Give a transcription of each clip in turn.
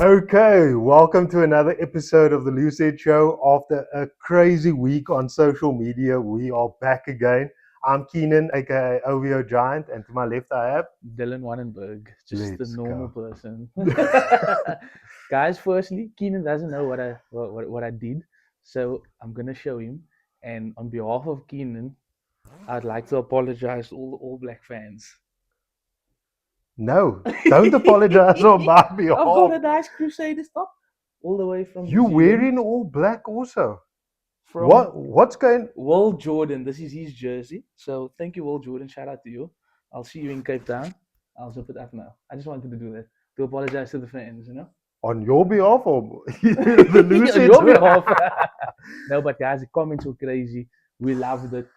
Okay, welcome to another episode of the Lucid Show. After a crazy week on social media, we are back again. I'm Keenan, aka OVO Giant, and to my left I have. Dylan Wannenberg, just a Let's normal go. person. Guys, firstly, Keenan doesn't know what I did, so I'm gonna show him. And on behalf of Keenan, I'd like to apologize to all the All Black fans. No, don't apologize on my I've got behalf. a nice Crusader top, all the way from New You Zealand, wearing all black also. from What's going? Will Jordan. This is his jersey. So thank you, Will Jordan. Shout out to you. I'll see you in Cape Town. I'll zip it up now. I just wanted to do that to apologize to the fans. On your behalf or the On Lucid? your behalf. No, but guys, the comments were crazy. We loved it.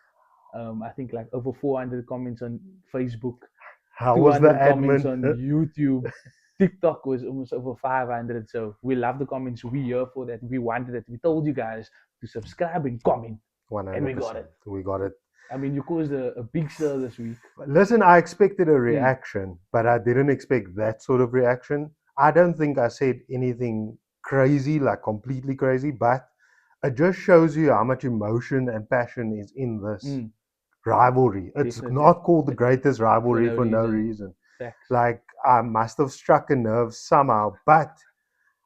I think like over 400 comments on Facebook, How was the 200 comments admin? on YouTube. TikTok was almost over 500. So we love the comments. We here for that. We wanted it. We told you guys to subscribe and comment, and we got 100%. it. We got it. I mean, you caused a big stir this week. Listen, I expected a Mm. reaction, but I didn't expect that sort of reaction. I don't think I said anything crazy, like completely crazy, but it just shows you how much emotion and passion is in this Mm, rivalry. It's definitely. not called the greatest For rivalry no for no reason. reason. Facts. Like, I must have struck a nerve somehow, but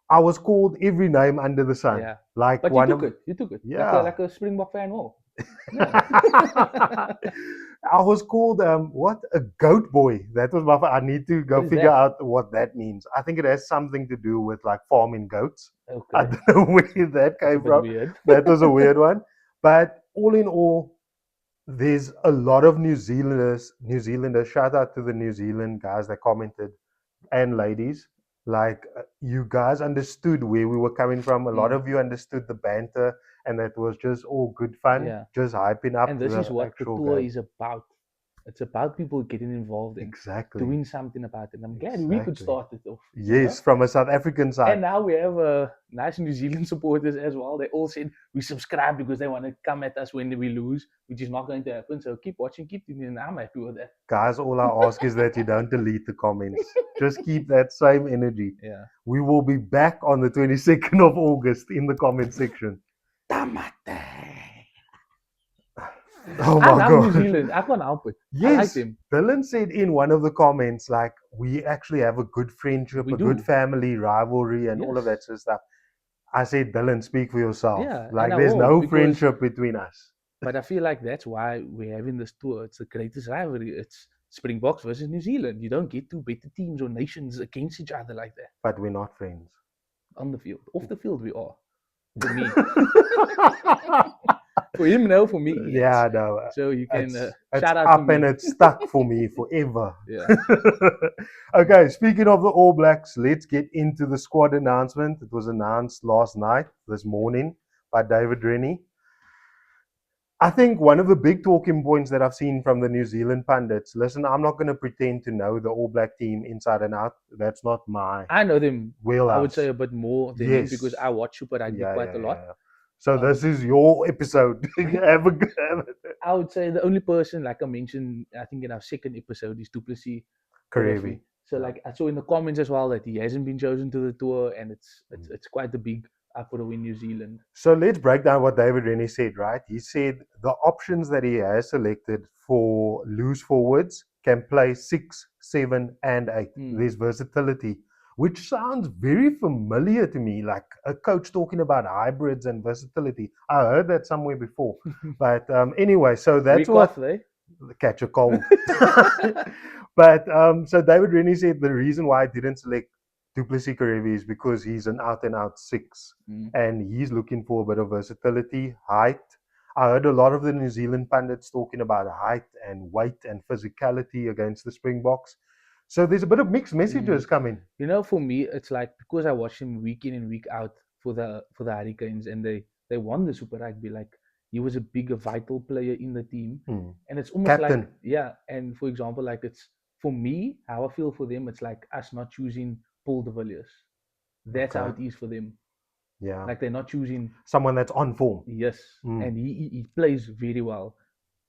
I was called every name under the sun. Yeah. Like But you one took of, it. You took it. yeah. Like a Springbok fan will. Yeah. I was called what, a goat boy. That was my. I need to What go is figure that? out what that means. I think it has something to do with like farming goats. I Okay. don't know where that That's a came bit from. weird. That was a weird one. But all in all, there's a lot of New Zealanders. New Zealanders. Shout out to the New Zealand guys that commented and ladies. Like you guys understood where we were coming from. A lot Mm, of you understood the banter, and that was just all good fun, yeah. just hyping up And this is the what the actual tour game. is about. It's about people getting involved and Exactly, doing something about it. I'm glad we could exactly. start it off. Yes, from a South African side. And now we have nice New Zealand supporters as well. They all said we subscribe because they want to come at us when we lose, which is not going to happen. So keep watching, keep tuning in. I'm happy with that. Guys, all I ask is that you don't delete the comments. Just keep that same energy. Yeah. We will be back on the 22nd of August in the comment section. Tamate. Oh I my love New God. Zealand. I can't help it. I like Yes, them. Dylan said in one of the comments, like, we actually have a good friendship, We a good do. family rivalry, and all Yes. of that sort of stuff. I said, Dylan, speak for yourself. Yeah, and Like, I there's will no because, friendship between us. but I feel like that's why we're having this tour. It's the greatest rivalry. It's Springboks versus New Zealand. You don't get two better teams or nations against each other like that But we're not friends. on the field. Off the field, we are. For me. For him, no. For me, yes. Yeah, no, So you can it's shout out to up and me. it's stuck for me forever. Yeah. Okay, speaking of the All Blacks, let's get into the squad announcement. It was announced last night, this morning, by David Rennie. I think one of the big talking points that I've seen from the New Zealand pundits, listen, I'm not going to pretend to know the All Black team inside and out. That's not my I know them, I would say wheelhouse. a bit more than him because Yes. I watch Super Rugby Yeah, quite yeah, a lot. yeah. So this Um, is your episode. Have a good I would say the only person, like I mentioned, I think in our second episode, is Duplessis Karevi. Karafi. So Yeah. like I saw in the comments as well that he hasn't been chosen to the tour, and it's Mm. it's, it's quite a big up for the win New Zealand. So let's break down what David Rennie said, right? He said the options that he has selected for loose forwards can play 6, 7, and 8. Mm. There's versatility, which sounds very familiar to me, like a coach talking about hybrids and versatility. I heard that somewhere before. But anyway, so that's Week off, what they. catch a cold. But so David Rennie said the reason why I didn't select Duplessis Karevi is because he's an out and out 6 Mm. and he's looking for a bit of versatility, height. I heard a lot of the New Zealand pundits talking about height and weight and physicality against the Springboks. So there's a bit of mixed Mm. messages coming. For me, it's like because I watch him week in and week out for the Hurricanes, and they won the Super Rugby. Like he was a big, a vital player in the team, Hmm. and it's almost like, Captain. yeah. And for example, like it's for me, how I feel for them, it's like us not choosing Paul de Villiers. That's how Okay. it is for them. Yeah. Like they're not choosing. Someone that's on form. Yes, Mm. and he plays very well.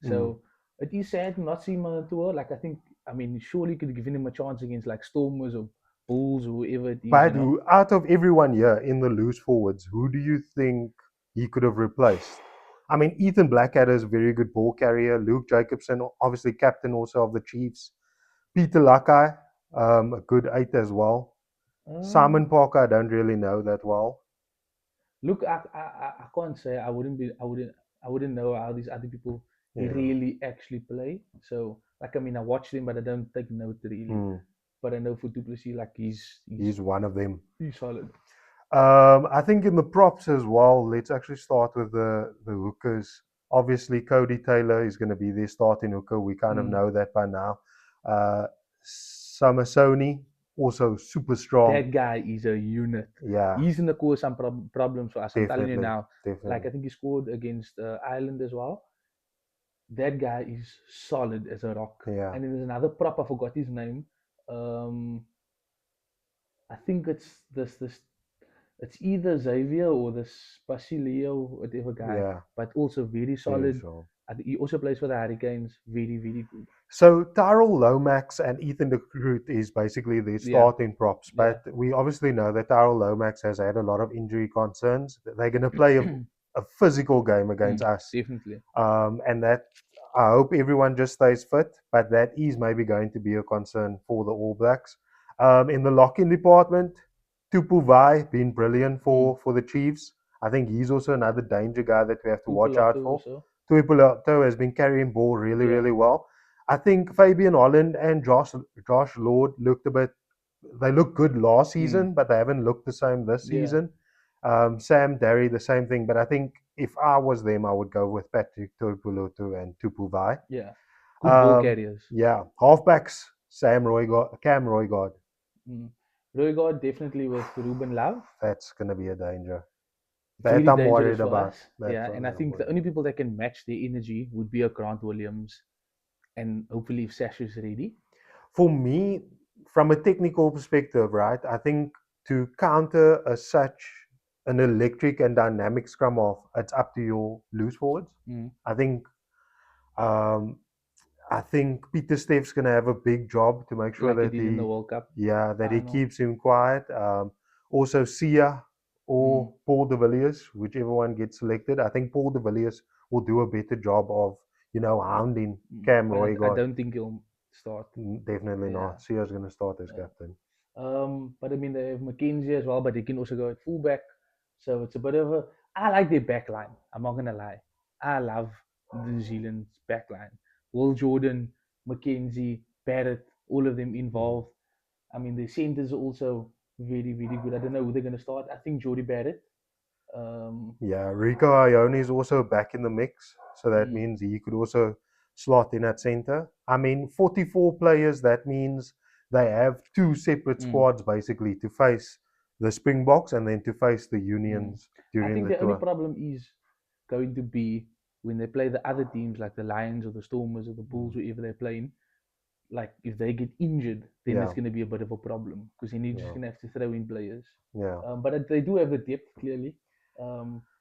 Mm. So it is sad to not see him on the tour. Like I think, I mean, surely could have given him a chance against like Stormers or Bulls, whoever it is, But out of everyone here in the loose forwards, who do you think he could have replaced? I mean, Ethan Blackadder is a very good ball carrier. Luke Jacobson, obviously captain also of the Chiefs. Peter Lakai, a good 8 as well. Simon Parker, I don't really know that well. Look, I can't say I wouldn't know how these other people Yeah. really actually play. So like I mean I watch them but I don't take note really. Mm, But I know for Duplessis like he's one of them. he's solid. I think in the props as well, let's actually start with the hookers. Obviously, Cody Taylor is going to be their starting hooker. We kind of know that by now. Samasoni, also super strong. That guy is a unit. Yeah, He's gonna cause some problems for us. I'm telling you definitely, now. Like definitely. I think he scored against Ireland as well. That guy is solid as a rock. Yeah. And then there's another prop. I forgot his name. Um, I think it's this. It's either Xavier or this Basilio, whatever guy. Yeah, But also very very solid. strong. I think he also plays for the Hurricanes. Very very good. So Tyrell Lomax and Ethan de Groot is basically their Yeah. starting props, but we obviously know that Tyrell Lomax has had a lot of injury concerns. They're going to play a physical game against us, Definitely. and that I hope everyone just stays fit. But that is maybe going to be a concern for the All Blacks. In the lock-in department, Tupu Vai been brilliant for the Chiefs. I think he's also another danger guy that we have to watch out Tupolatu for. also. Tuipulato has been carrying ball really, Yeah. really well. I think Fabian Holland and Josh Lord looked a bit. They looked good last season, but they haven't looked the same this Yeah. season. Sam Derry, the same thing. But I think if I was them, I would go with Patrick Tuipulato and Tupu Vai. Yeah. Good ball carriers. Yeah, halfbacks. Cam Roygard. Roygard definitely with Ruben Love. That's gonna be a danger. Very That I'm dangerous worried for about. us. Yeah, and I I'm think the worried only about. people that can match their energy would be a Grant Williams, and hopefully if Sash is ready. For me, from a technical perspective, right, I think to counter such an electric and dynamic scrum off, it's up to your loose forwards. I think um, I think Peter Steph's going to have a big job to make sure Like he that did in the World Cup. that he Final. keeps him quiet. Also, Sia or Paul de Villiers, whichever one gets selected. I think Paul de Villiers will do a better job of hounding Cam But I Roygard. don't think he'll start. Definitely Yeah. not. Sia's going to start as captain. But I mean they have McKenzie as well, but they can also go at fullback. So it's a bit of a. I like their back line. I'm not gonna lie. I love New Zealand's back line. Will Jordan, McKenzie, Barrett, all of them involved. I mean the centers are also very very good. I don't know who they're gonna start. I think Jody Barrett. Yeah, Rico Ione is also back in the mix, so that means he could also slot in at center. I mean, 44 players, that means they have two separate squads basically to face the Springboks and then to face the Unions I during think the the only tour. problem is going to be when they play the other teams like the Lions or the Stormers or the Bulls, whoever they're playing. Like if they get injured, then Yeah. it's going to be a bit of a problem because then you're just Yeah. going to have to throw in players. Yeah, But they do have the depth clearly.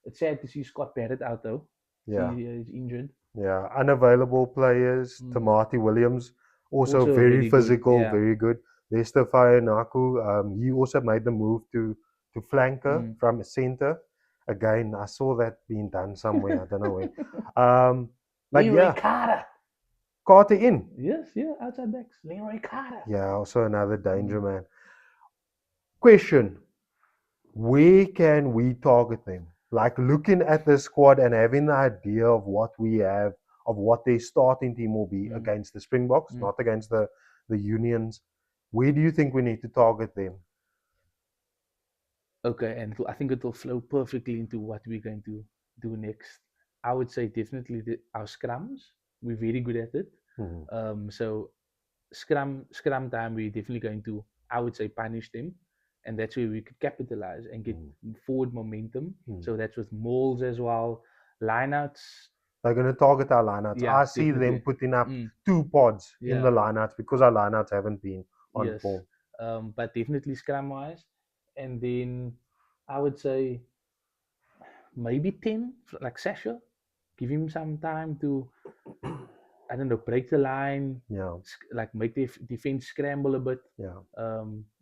It's sad to see Scott Barrett out though. yeah, He's injured. yeah. Unavailable players, Tamati Williams, also Also very very good. physical, Yeah. very good. Lester Naku, he also made the move to flanker from a center. Again, I saw that being done somewhere. I don't know where. But Leroy yeah, Carter. Carter in. Yes, yeah, outside backs. Leroy Carter. Yeah, also another danger man. Question: where can we target them? Like looking at the squad and having an idea of what we have, of what their starting team will be against the Springboks, not against the Unions. Where do you think we need to target them? Okay, and I think it will flow perfectly into what we're going to do next. I would say definitely our scrums. We're very good at it. So scrum time, we're definitely going to, I would say, punish them, and that's where we could capitalize and get forward momentum. So that's with mauls as well, lineouts. They're going to target our lineouts. Yeah, I see them definitely. putting up 2 pods in Yeah. the lineouts because our lineouts haven't been on Yes. form. But definitely scrum wise, and then I would say maybe 10, like Sasha. Give him some time to, I don't know, break the line, Yeah, like make the defense scramble a bit. yeah.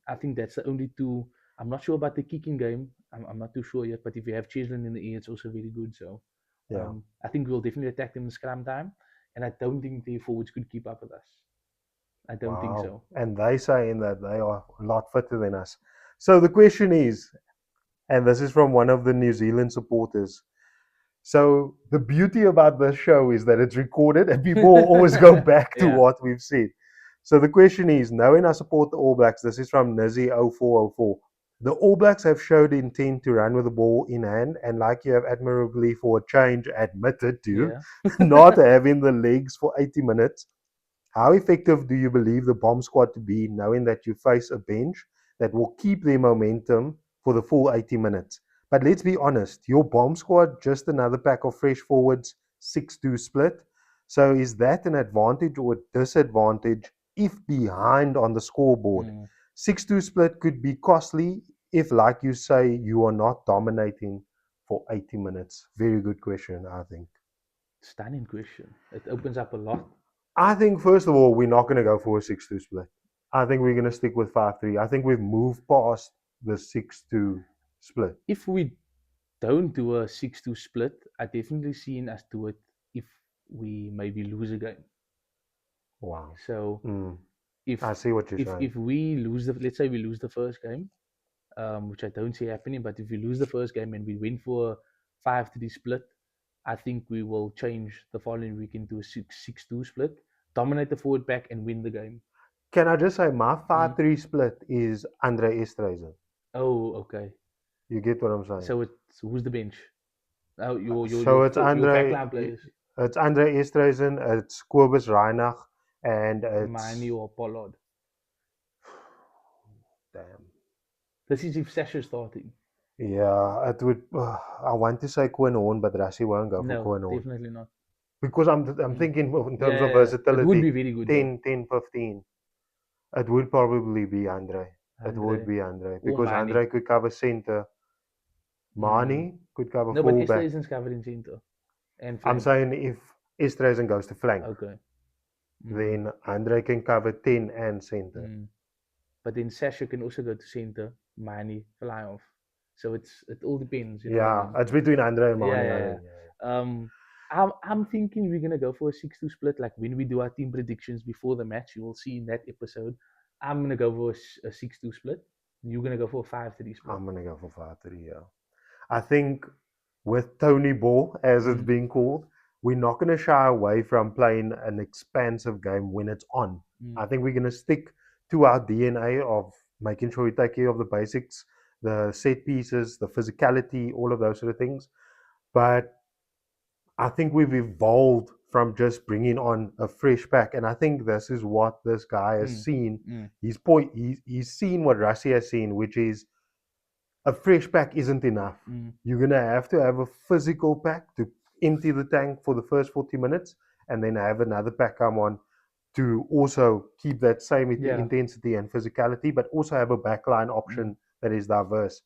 I think that's the only two. I'm not sure about the kicking game. I'm not too sure yet. But if you have Cheslin in the air, it's also very good. So Yeah. I think we'll definitely attack them in scrum time. And I don't think the forwards could keep up with us. I don't think Wow. so. And they saying that they are a lot fitter than us. So the question is, and this is from one of the New Zealand supporters. So the beauty about this show is that it's recorded and people will always go back to Yeah. what we've said. So the question is, knowing I support the All Blacks, this is from Nizzy0404. The All Blacks have showed intent to run with the ball in hand, and like you have admirably for a change admitted to, Yeah. not having the legs for 80 minutes. How effective do you believe the bomb squad to be, knowing that you face a bench that will keep their momentum for the full 80 minutes? But let's be honest, your bomb squad, just another pack of fresh forwards, 6-2 split. So is that an advantage or a disadvantage if behind on the scoreboard? Mm. 6-2 split could be costly if, like you say, you are not dominating for 80 minutes. Very good question, I think. Stunning question. It opens up a lot. I think first of all, we're not going to go for a 6-2 split. I think we're going to stick with 5-3. I think we've moved past the 6-2 split. If we don't do a 6-2 split, I definitely seen us do it if we maybe lose a game. Wow. So Mm, if I see what you're saying. if we lose the, let's say we lose the first game, which I don't see happening, but if we lose the first game and we win for a 5-3 split, I think we will change the following week into a 6-2 split, dominate the forward pack and win the game. Can I just say my Mm. 5-3 split is Andre Esterhuizen. Oh, okay. You get what I'm saying? So it's who's the bench? Oh, So it's your Andre, backline players, it's Andre Esterhuizen, it's Kobus Reinach, and Mani it's or Pollard. damn. This is if Sasha's starting. Yeah, it would. I want to say Quinn Horn, but Rassie won't go for No, Quinn Horn definitely not. because I'm Mm. thinking in Yeah, terms of yeah, yeah. It would versatility, be very good though. 10, 10, 15. It would probably be Andre. It would Andre be Andre or because Mani. Andre could cover center. Mm. Mani could cover No, but Esther fullback. isn't covered in center and I'm flank. saying if Esterhuizen goes to flank, Okay. Mm. then Andre can cover 10 and center. Mm. But then Sasha can also go to center, Mani fly off. So it all depends, you know what I Yeah, mean? it's between Andre and Yeah, Mani, I yeah, think. yeah. I'm thinking we're gonna go for a 6-2 split. Like when we do our team predictions before the match, you will see in that episode. I'm gonna go for a 6-2 split. You're gonna go for a 5-3 split. I'm going to go for 5-3, yeah. I think with Tony Ball, as it's Mm. being called, we're not going to shy away from playing an expansive game when it's on. Mm. I think we're going to stick to our DNA of making sure we take care of the basics, the set pieces, the physicality, all of those sort of things. But I think we've evolved from just bringing on a fresh pack, and I think this is what this guy has Mm. seen. Mm. He's seen what Rassie has seen, which is a fresh pack isn't enough. Mm. You're gonna have to have a physical pack to empty the tank for the first 40 minutes, and then have another pack come on to also keep that same Yeah. intensity and physicality, but also have a backline Mm. option that is diverse.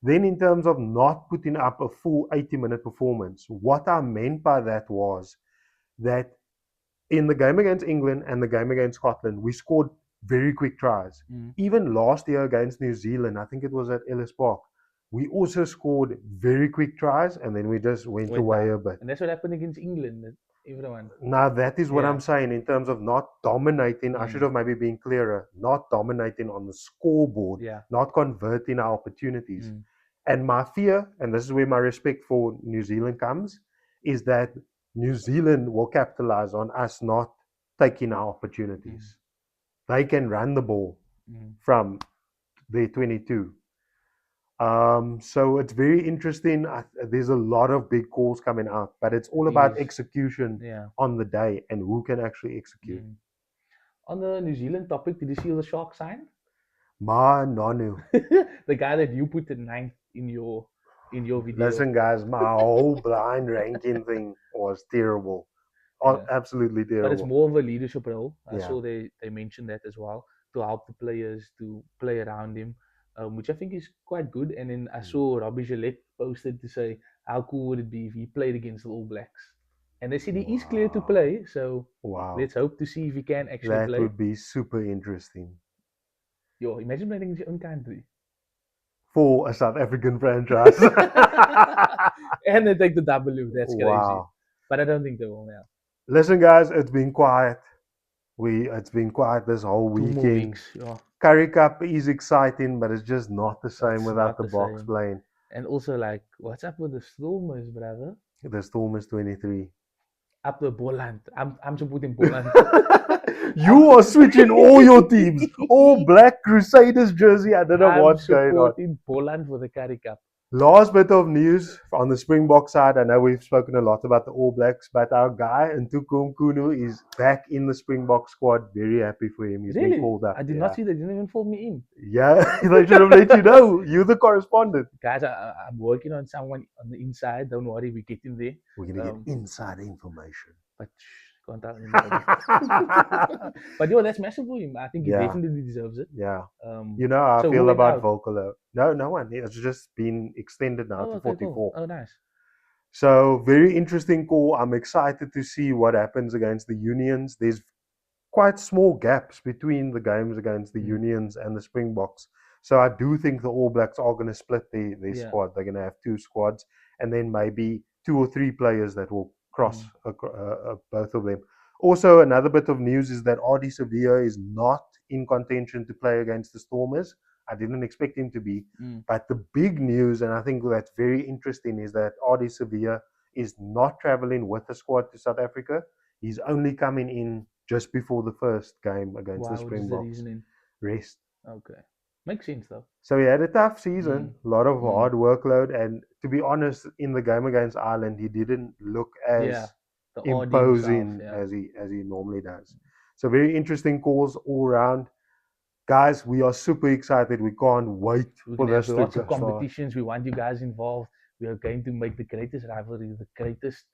Then, in terms of not putting up a full 80-minute performance, what I meant by that was that in the game against England and the game against Scotland, we scored very quick tries. Mm. Even last year against New Zealand, I think it was at Ellis Park, we also scored very quick tries and then we just went Went away a down. bit. And that's what happened against England. Everyone. Now, that is what Yeah. I'm saying in terms of not dominating. I should Mm. have maybe been clearer. Not dominating on the scoreboard, Yeah. not converting our opportunities. Mm. And my fear, and this is where my respect for New Zealand comes, is that New Zealand will capitalize on us not taking our opportunities. They can run the ball Mm. from their 22. So it's very interesting. There's a lot of big calls coming out, but it's all It about is. execution Yeah. on the day and who can actually execute. Mm. On the New Zealand topic, did you see the shark sign? Ma Nonu. The guy that you put at ninth in your video. Listen, guys, my whole blind ranking thing was terrible. Yeah. Absolutely But it's terrible. more of a leadership role. I Yeah. saw they mentioned that as well to help the players to play around him, which I think is quite good. And then I saw Robbie Gillette posted to say, how cool would it be if he played against the All Blacks? And they said he is clear to Wow. play, so Wow. let's hope to see if he can actually That play. would be super interesting. Yo, imagine playing in your own country. For a South African franchise. And they take the W. That's crazy. Wow. But I don't think they will now. Listen, guys, it's been quiet. It's been quiet this whole 2 more weekend. weeks. Yeah. Curry Cup is exciting, but it's just not the same It's without not the the box same. playing. And also, like, what's up with the Stormers, brother? The Storm is 23. Up to Poland. I'm supporting Poland. You are switching all your teams. All Black Crusaders jersey. I don't know I'm what's going on. supporting Poland for the Curry Cup. Last bit of news on the Springbok side. I know we've spoken a lot about the All Blacks, but our guy Ntukum Kunu is back in the Springbok squad. Very happy for him. He's been Really? called up. I did not see they didn't even fold me in. Yeah, they should have let you know. You're the correspondent. Guys, I'm working on someone on the inside. Don't worry, we get in there. We're gonna get inside information. But can't tell anybody. But yo, that's massive for him. I think he Yeah. definitely deserves it. Yeah. You know how I so who feel went about out? Volkolo. No one. It's just been extended now to Okay, 44. cool. Oh, nice. So very interesting call. I'm excited to see what happens against the Unions. There's quite small gaps between the games against the Unions and the Springboks. So I do think the All Blacks are going to split their Yeah. squad. They're going to have two squads and then maybe 2 or 3 players that will cross both of them. Also, another bit of news is that Ardie Sevilla is not in contention to play against the Stormers. I didn't expect him to be. But the big news, and I think that's very interesting, is that Ardie Sevilla is not traveling with the squad to South Africa. He's only coming in just before the first game against the What is the Springboks. reasoning? Rest. Okay. Makes sense though. So he had a tough season, a lot of hard workload, and to be honest, in the game against Ireland, he didn't look as the imposing himself, as he normally does. So very interesting calls all round. Guys, we are super excited. We can't wait We're for gonna this have to lots of start. competitions. We want you guys involved. We are going to make the greatest rivalry, the greatest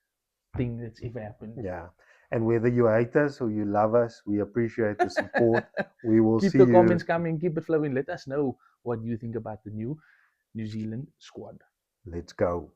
thing that's ever happened. Yeah. And whether you hate us or you love us, we appreciate the support. We will Keep see the you. comments coming, keep it flowing. Let us know what you think about the new New Zealand squad. Let's go.